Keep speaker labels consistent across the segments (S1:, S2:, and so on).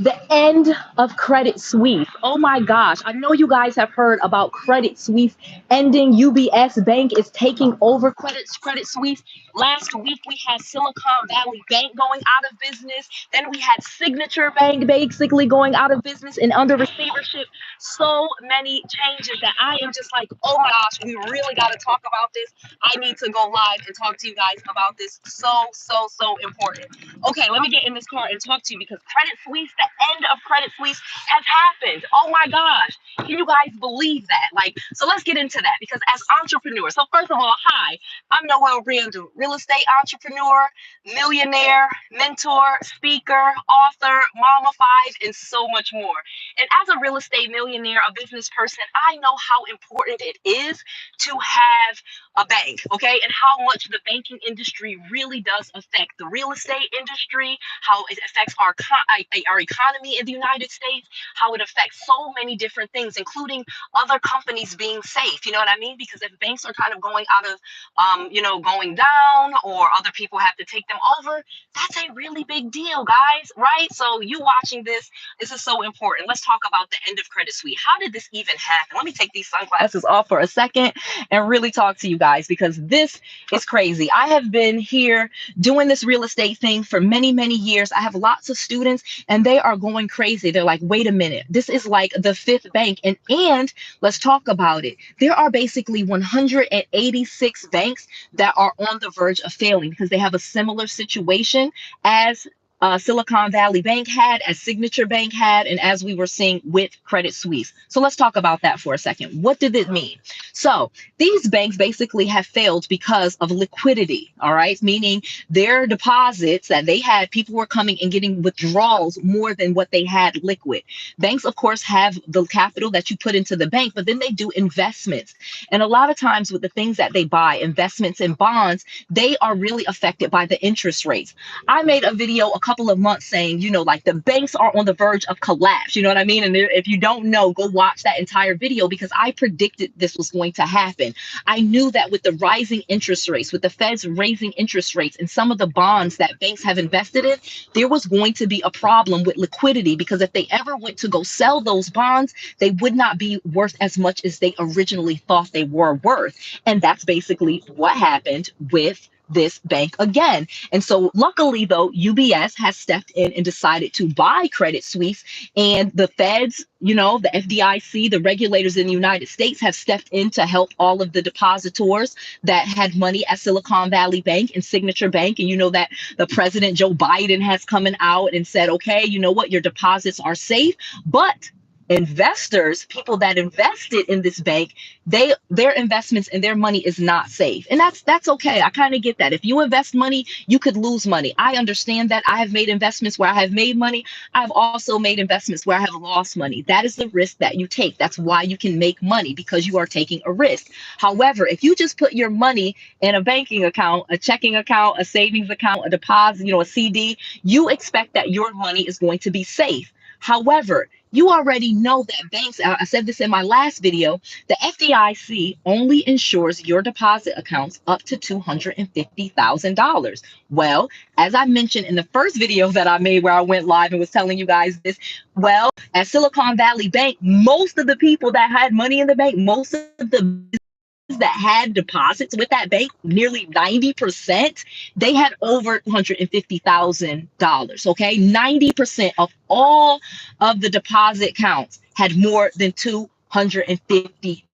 S1: The end of Credit Suisse. Oh my gosh. I know you guys have heard about Credit Suisse ending. UBS Bank is taking over Credit Suisse. Last week we had Silicon Valley Bank going out of business. Then we had Signature Bank basically going out of business and under receivership. So many changes that I am just like, oh my gosh, we really got to talk about this. I need to go live and talk to you guys about this. So important. Okay, let me get in this car and talk to you because Credit Suisse, the end of Credit Suisse has happened. Oh my gosh. Can you guys believe that? Like, so let's get into that because as entrepreneurs, so first of all, hi, I'm Noelle Randall, real estate entrepreneur, millionaire, mentor, speaker, author, mama five, and so much more. And as a real estate millionaire, a business person, I know how important it is to have a bank, okay, and how much the banking industry really does affect the real estate industry, how it affects our economy in the United States, how it affects so many different things, including other companies being safe. You know what I mean? Because if banks are kind of going out of, going down, or other people have to take them over, that's a really big deal, guys, right? So you watching this is so important. Let's talk about the end of Credit Suisse. How did this even happen? Let me take these sunglasses off for a second and really talk to you guys because this is crazy. I have been here doing this real estate thing for many, many years. I have lots of students and they are going crazy. They're like, wait a minute, this is like the fifth bank. And let's talk about it. There are basically 186 banks that are on the verge of failing because they have a similar situation as Silicon Valley Bank had, as Signature Bank had, and as we were seeing with Credit Suisse. So let's talk about that for a second. What did it mean? So these banks basically have failed because of liquidity, all right? Meaning their deposits that they had, people were coming and getting withdrawals more than what they had liquid. Banks, of course, have the capital that you put into the bank, but then they do investments. And a lot of times with the things that they buy, investments and bonds, they are really affected by the interest rates. I made a video a couple of months saying, like the banks are on the verge of collapse. You know what I mean? And if you don't know, go watch that entire video because I predicted this was going to happen. I knew that with the rising interest rates, with the Feds raising interest rates and some of the bonds that banks have invested in, there was going to be a problem with liquidity because if they ever went to go sell those bonds, they would not be worth as much as they originally thought they were worth. And that's basically what happened with this bank again. And so luckily, though, UBS has stepped in and decided to buy Credit Suisse, and the Feds, the FDIC, the regulators in the United States have stepped in to help all of the depositors that had money at Silicon Valley Bank and Signature Bank. And you know that the President Joe Biden has come out and said, okay, you know what, your deposits are safe, but investors, people that invested in this bank, their investments and their money is not safe. And that's okay. I kind of get that. If you invest money, you could lose money. I understand that. I have made investments where I have made money. I've also made investments where I have lost money. That is the risk that you take. That's why you can make money, because you are taking a risk. However, if you just put your money in a banking account, a checking account, a savings account, a deposit, a CD, you expect that your money is going to be safe. However, you already know that banks, I said this in my last video, the FDIC only insures your deposit accounts up to $250,000. Well, as I mentioned in the first video that I made where I went live and was telling you guys this, well, at Silicon Valley Bank, most of the people that had money in the bank, most of the that had deposits with that bank, nearly 90%, they had over $250,000. Okay, 90% of all of the deposit counts had more than 250.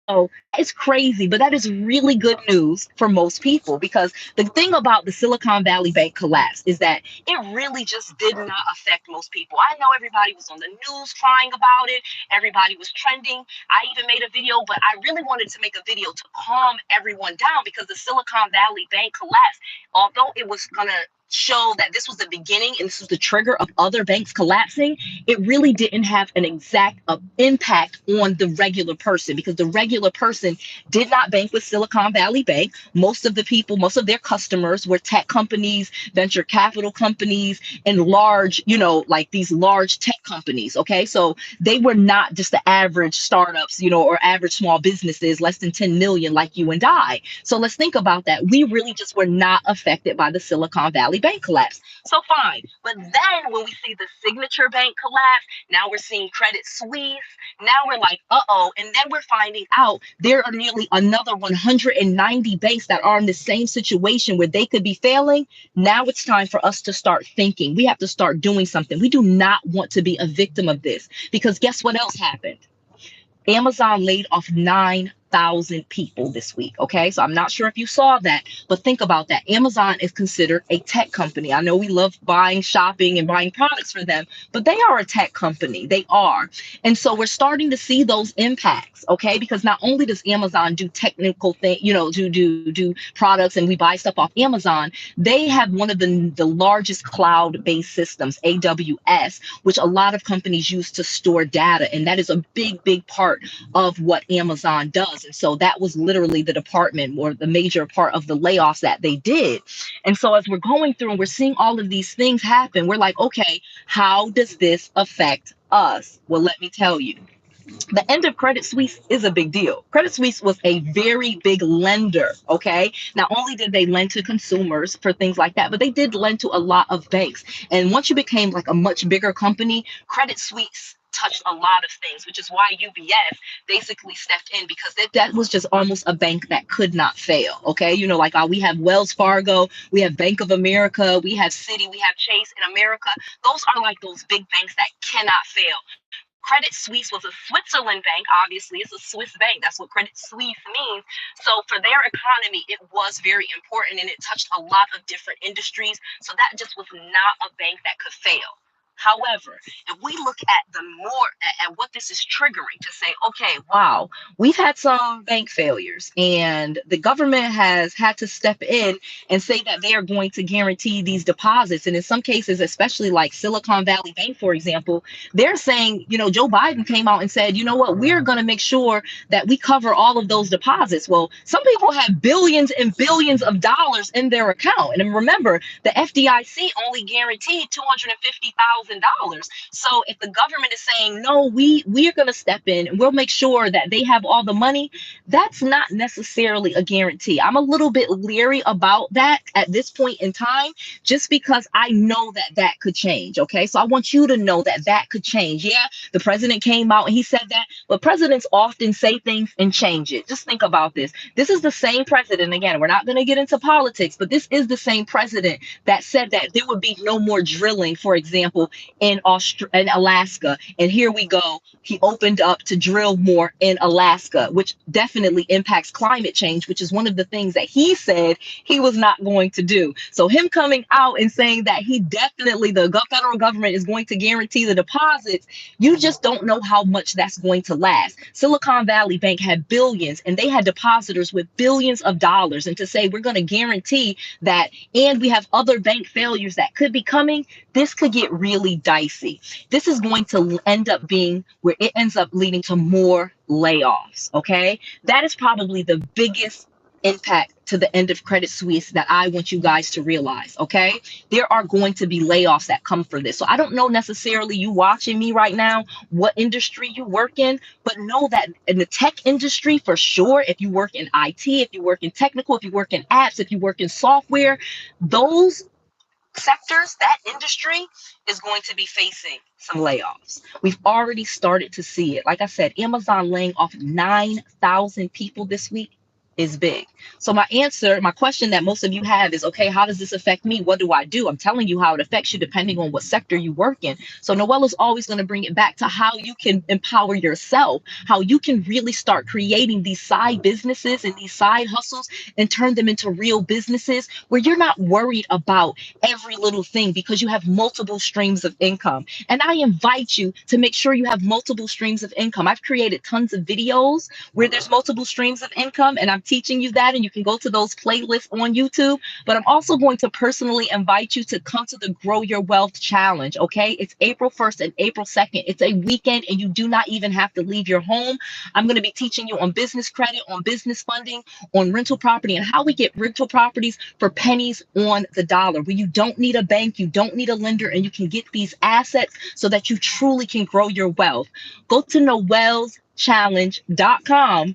S1: So it's crazy, but that is really good news for most people, because the thing about the Silicon Valley Bank collapse is that it really just did not affect most people. I know everybody was on the news crying about it. Everybody was trending. I even made a video, but I really wanted to make a video to calm everyone down, because the Silicon Valley Bank collapse, although it was going to show that this was the beginning and this was the trigger of other banks collapsing, it really didn't have an exact impact on the regular person, because the regular person did not bank with Silicon Valley Bank. Most of the people, most of their customers were tech companies, venture capital companies, and large, like these large tech companies. Okay, so they were not just the average startups, or average small businesses, less than 10 million like you and I. So let's think about that. We really just were not affected by the Silicon Valley Bank collapsed. So fine. But then when we see the Signature Bank collapse, now we're seeing Credit Suisse. Now we're like, uh-oh. And then we're finding out there are nearly another 190 banks that are in the same situation where they could be failing. Now it's time for us to start thinking. We have to start doing something. We do not want to be a victim of this, because guess what else happened? Amazon laid off 9,000 people this week. Okay. So I'm not sure if you saw that, but think about that. Amazon is considered a tech company. I know we love buying, shopping, and buying products for them, but they are a tech company. They are. And so we're starting to see those impacts. Okay. Because not only does Amazon do technical things, do products, and we buy stuff off Amazon, they have one of the largest cloud-based systems, AWS, which a lot of companies use to store data. And that is a big part of what Amazon does. And so that was literally the department, or the major part of the layoffs that they did. And so as we're going through and we're seeing all of these things happen, we're like, okay, how does this affect us? Well, let me tell you. The end of Credit Suisse is a big deal. Credit Suisse was a very big lender, okay? Not only did they lend to consumers for things like that, but they did lend to a lot of banks. And once you became like a much bigger company, Credit Suisse touched a lot of things, which is why UBS basically stepped in, because that was just almost a bank that could not fail, okay? Like we have Wells Fargo, we have Bank of America, we have Citi, we have Chase in America. Those are like those big banks that cannot fail. Credit Suisse was a Switzerland bank. Obviously, it's a Swiss bank. That's what Credit Suisse means. So for their economy, it was very important, and it touched a lot of different industries. So that just was not a bank that could fail. However, if we look at at what this is triggering, to say, okay, wow, we've had some bank failures, and the government has had to step in and say that they are going to guarantee these deposits. And in some cases, especially like Silicon Valley Bank, for example, they're saying, Joe Biden came out and said, you know what, we're going to make sure that we cover all of those deposits. Well, some people have billions and billions of dollars in their account. And remember, the FDIC only guaranteed $250,000. So if the government is saying, no, we're going to step in and we'll make sure that they have all the money, that's not necessarily a guarantee. I'm a little bit leery about that at this point in time, just because I know that that could change. Okay. So I want you to know that that could change. Yeah. The president came out and he said that, but presidents often say things and change it. Just think about this. This is the same president. Again, we're not going to get into politics, but this is the same president that said that there would be no more drilling, for example, in Alaska. And here we go. He opened up to drill more in Alaska, which definitely impacts climate change, which is one of the things that he said he was not going to do. So him coming out and saying that he definitely, the federal government is going to guarantee the deposits, you just don't know how much that's going to last. Silicon Valley Bank had billions, and they had depositors with billions of dollars. And to say we're going to guarantee that, and we have other bank failures that could be coming, this could get really dicey. This is going to end up being where it ends up leading to more layoffs. Okay. That is probably the biggest impact to the end of Credit Suisse that I want you guys to realize. Okay. There are going to be layoffs that come for this. So I don't know necessarily, you watching me right now, what industry you work in, but know that in the tech industry, for sure, if you work in IT, if you work in technical, if you work in apps, if you work in software, those sectors, that industry is going to be facing some layoffs. We've already started to see it. Like I said, Amazon laying off 9,000 people this week is big. So my question that most of you have is, okay, how does this affect me? What do I do? I'm telling you how it affects you depending on what sector you work in. So Noelle is always going to bring it back to how you can empower yourself, how you can really start creating these side businesses and these side hustles and turn them into real businesses where you're not worried about every little thing, because you have multiple streams of income. And I invite you to make sure you have multiple streams of income. I've created tons of videos where there's multiple streams of income, and I'm teaching you that, and you can go to those playlists on YouTube. But I'm also going to personally invite you to come to the Grow Your Wealth Challenge. Okay, it's April 1st and April 2nd. It's a weekend, and you do not even have to leave your home. I'm going to be teaching you on business credit, on business funding, on rental property, and how we get rental properties for pennies on the dollar, where you don't need a bank, you don't need a lender, and you can get these assets so that you truly can grow your wealth. Go to noelleschallenge.com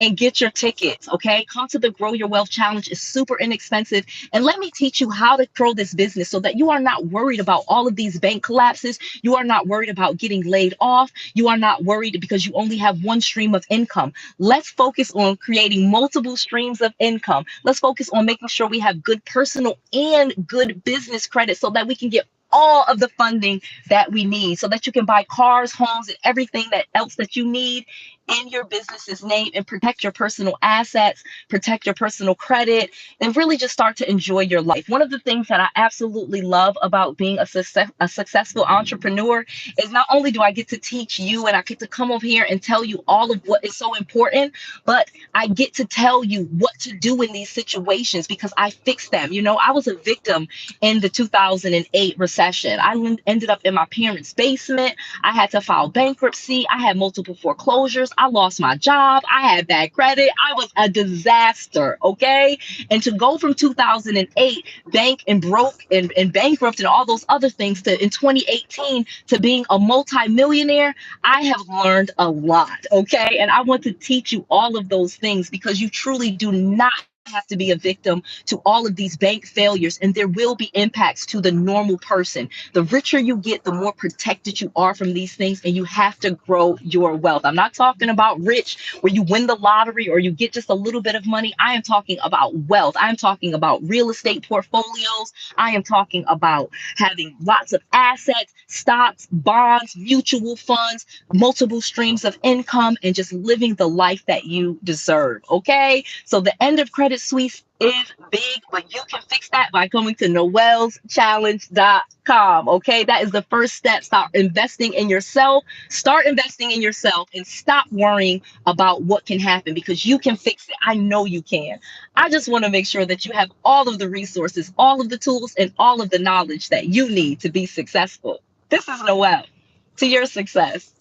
S1: and get your tickets, okay? Come to the Grow Your Wealth Challenge. It's super inexpensive. And let me teach you how to grow this business so that you are not worried about all of these bank collapses. You are not worried about getting laid off. You are not worried because you only have one stream of income. Let's focus on creating multiple streams of income. Let's focus on making sure we have good personal and good business credit so that we can get all of the funding that we need so that you can buy cars, homes, and everything that else that you need in your business's name and protect your personal assets, protect your personal credit, and really just start to enjoy your life. One of the things that I absolutely love about being a successful entrepreneur is not only do I get to teach you and I get to come over here and tell you all of what is so important, but I get to tell you what to do in these situations because I fixed them. You know, I was a victim in the 2008 recession. I ended up in my parents' basement. I had to file bankruptcy. I had multiple foreclosures. I lost my job. I had bad credit. I was a disaster. Okay. And to go from 2008 bank and broke and bankrupt and all those other things to in 2018 to being a multimillionaire, I have learned a lot. Okay. And I want to teach you all of those things because you truly do not have to be a victim to all of these bank failures, and there will be impacts to the normal person. The richer you get, the more protected you are from these things, and you have to grow your wealth. I'm not talking about rich where you win the lottery or you get just a little bit of money. I am talking about wealth. I am talking about real estate portfolios. I am talking about having lots of assets, stocks, bonds, mutual funds, multiple streams of income, and just living the life that you deserve. Okay. So the End of Credit Suisse is big, but you can fix that by going to noelleschallenge.com. Okay. That is the first step. Start investing in yourself. Start investing in yourself and stop worrying about what can happen because you can fix it. I know you can. I just want to make sure that you have all of the resources, all of the tools, and all of the knowledge that you need to be successful. This is Noelle. To your success.